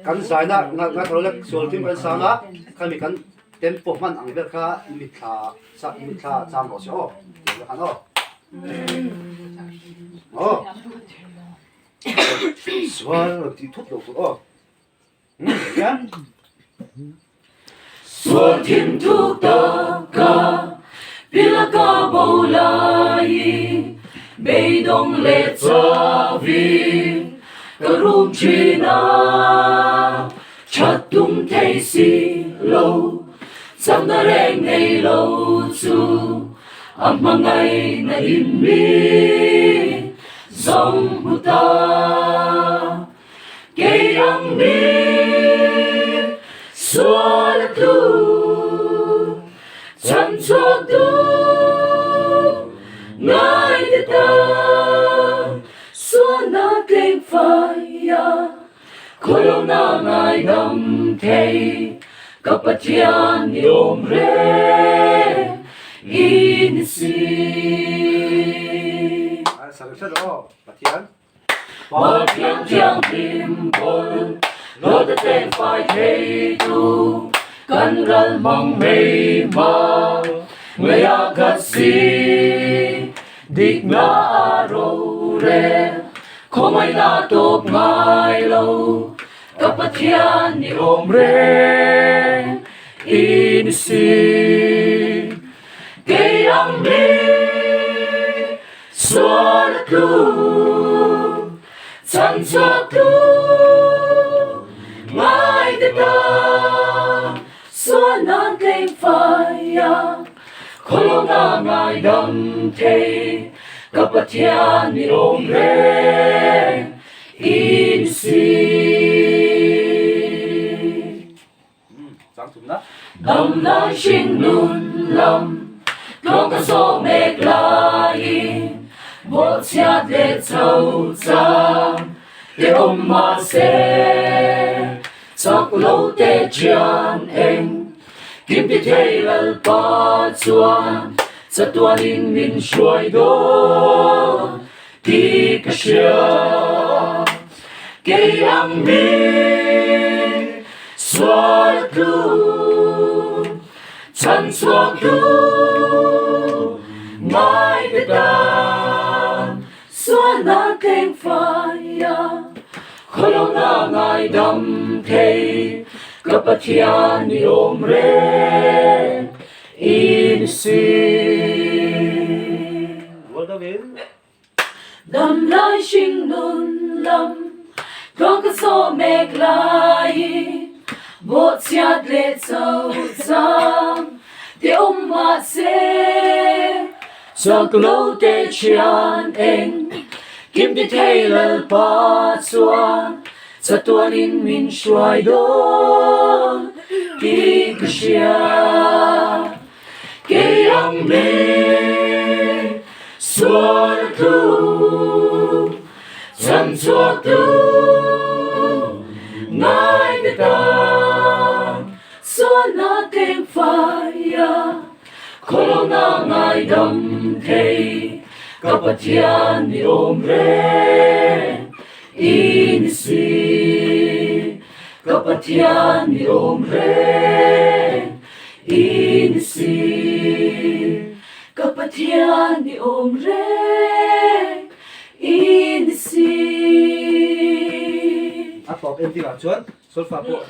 kan sai na nga tholek sol tim kan sanga kami kan tempo man ang ber kha mitha cham ro so kan swal ti thut lo ya swal tim thu ta ka pila ka bolai beidong le chavi karum china chatum thei si lo sang na reng nei lo chu amangai na in mi song huta ke ang mi swal tu chan cho tu ngai de ta xóa na kênh phai corona ngai đâm thei kapatian yom re in si Patian tiang tim bol lo de kênh phai thei tu kan ral mang mei ma ngaya kat si dik na ro re không ai là tốt mai lâu kapatian ni om re in si kay ang mi swal tu chan cho tu mai de ta xóa na kênh phai corona ngai đâm thei kapatian ni om re in si đâm lai sinh nun lam long ca so mek lai bo chia de chau cha te om ma se chak lo te chian eng kim ti thei lal pa chuan sa tuan in min shuai do ti ka shia ke ang mi swal tu chan swak tu mai de ta xóa na kênh phai corona ngai đâm thei kapatian ni om re in si đâm lai sinh nun lam con ca so mek lai bo chiat le chau chang te ma se chak lo te chian eng kim ti thei lal pa chuan sa tuan in min shuai do ti ka shia ke ang mi swal tu chan cho tu ngai de ta xóa na kênh phai corona ngai đâm thei kapatian ni om re in si kapatian ni om re in si kapatian ni om re in si Apa em ti la chuan sol fa po